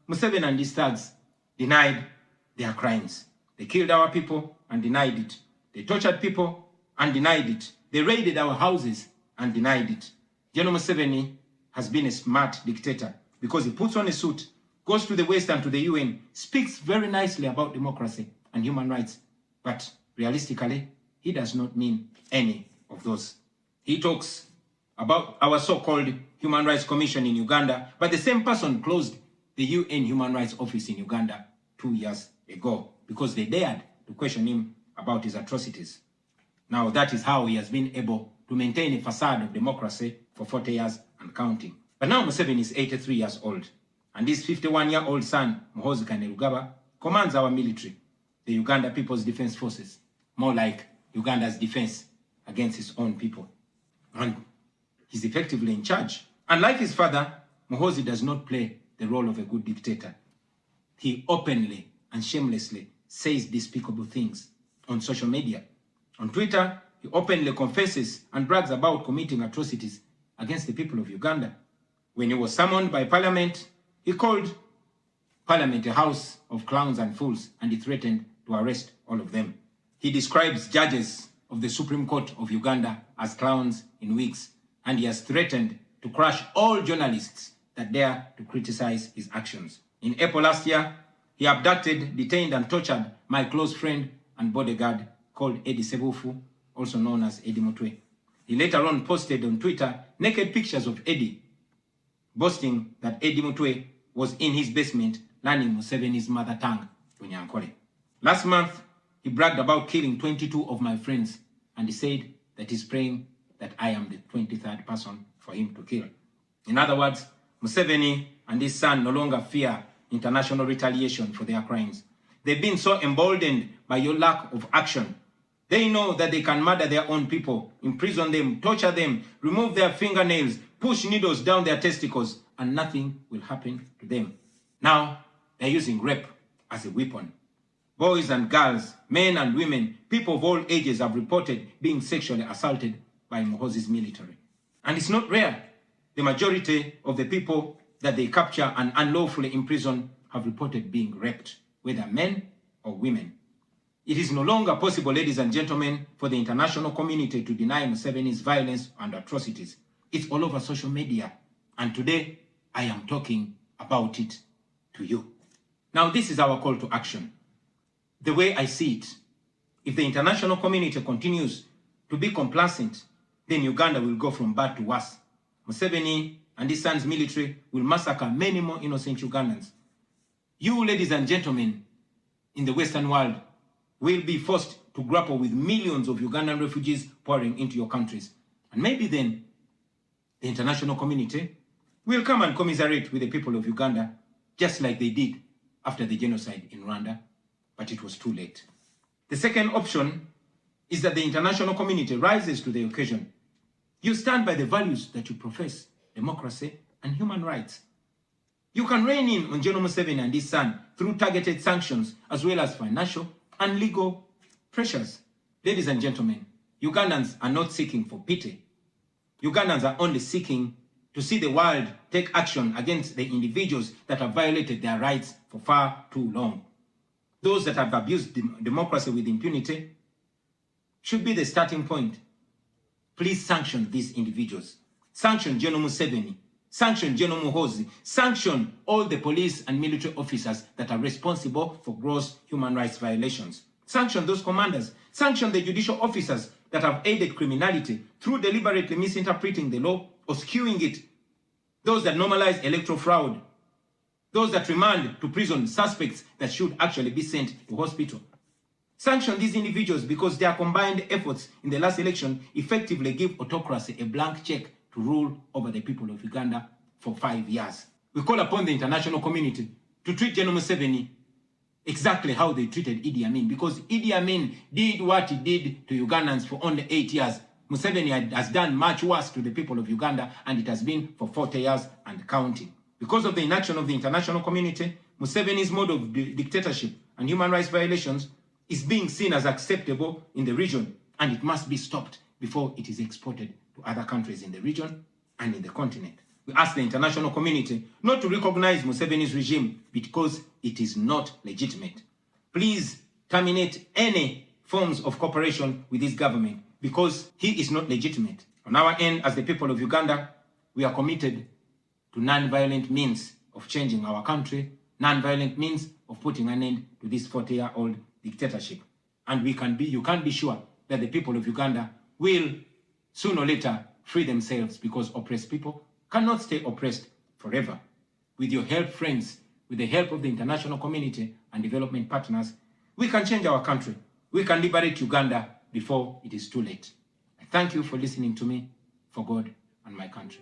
Museveni and his thugs denied their crimes. They killed our people and denied it. They tortured people and denied it. They raided our houses and denied it. General Museveni has been a smart dictator because he puts on a suit, goes to the West and to the UN, speaks very nicely about democracy and human rights, but realistically, he does not mean any of those. He talks about our so-called Human Rights Commission in Uganda, but the same person closed the UN Human Rights Office in Uganda 2 years ago because they dared to question him about his atrocities. Now that is how he has been able to maintain a facade of democracy for 40 years and counting. But now Museveni is 83 years old, and his 51-year-old son, Muhoozi Kainerugaba, commands our military, the Uganda People's Defense Forces, more like Uganda's defense against its own people. And he's effectively in charge. Unlike his father, Muhoozi does not play the role of a good dictator. He openly and shamelessly says despicable things on social media. On Twitter, he openly confesses and brags about committing atrocities against the people of Uganda. When he was summoned by Parliament, he called Parliament a house of clowns and fools, and he threatened to arrest all of them. He describes judges of the Supreme Court of Uganda as clowns in wigs, and he has threatened to crush all journalists that dare to criticize his actions. In April last year, he abducted, detained, and tortured my close friend and bodyguard called Eddie Sebufu, also known as Eddie Mutwe. He later on posted on Twitter naked pictures of Eddie, boasting that Eddie Mutwe was in his basement learning Museveni's mother tongue, Runyankole. Last month, he bragged about killing 22 of my friends, and he said that he's praying that I am the 23rd person for him to kill. In other words, Museveni and his son no longer fear international retaliation for their crimes. They've been so emboldened by your lack of action. They know that they can murder their own people, imprison them, torture them, remove their fingernails, push needles down their testicles, and nothing will happen to them. Now, they're using rape as a weapon. Boys and girls, men and women, people of all ages have reported being sexually assaulted by Muhoozi's military. And it's not rare. The majority of the people that they capture and unlawfully imprison have reported being raped, whether men or women. It is no longer possible, ladies and gentlemen, for the international community to deny Museveni's violence and atrocities. It's all over social media. And today, I am talking about it to you. Now, this is our call to action. The way I see it, if the international community continues to be complacent, then Uganda will go from bad to worse. Museveni and his son's military will massacre many more innocent Ugandans. You, ladies and gentlemen, in the Western world, will be forced to grapple with millions of Ugandan refugees pouring into your countries. And maybe then, the international community will come and commiserate with the people of Uganda, just like they did after the genocide in Rwanda, but it was too late. The second option is that the international community rises to the occasion. You stand by the values that you profess, democracy and human rights. You can rein in on General Museveni and his son through targeted sanctions as well as financial and legal pressures. Ladies and gentlemen, Ugandans are not seeking for pity. Ugandans are only seeking to see the world take action against the individuals that have violated their rights for far too long. Those that have abused democracy with impunity should be the starting point. Please sanction these individuals. Sanction General Museveni. Sanction General Muhoozi. Sanction all the police and military officers that are responsible for gross human rights violations. Sanction those commanders. Sanction the judicial officers that have aided criminality through deliberately misinterpreting the law or skewing it. Those that normalize electoral fraud. Those that remand to prison suspects that should actually be sent to hospital. Sanction these individuals because their combined efforts in the last election effectively give autocracy a blank check to rule over the people of Uganda for 5 years. We call upon the international community to treat General Museveni exactly how they treated Idi Amin, because Idi Amin did what he did to Ugandans for only 8 years. Museveni has done much worse to the people of Uganda, and it has been for 40 years and counting. Because of the inaction of the international community, Museveni's mode of dictatorship and human rights violations is being seen as acceptable in the region, and it must be stopped before it is exported to other countries in the region and in the continent. We ask the international community not to recognize Museveni's regime because it is not legitimate. Please terminate any forms of cooperation with this government because he is not legitimate. On our end, as the people of Uganda, we are committed to non-violent means of changing our country, non-violent means of putting an end to this 40-year-old dictatorship. And you can be sure that the people of Uganda will sooner or later free themselves, because oppressed people cannot stay oppressed forever. With your help, friends, with the help of the international community and development partners, we can change our country. We can liberate Uganda before it is too late. I thank you for listening to me, for God and my country.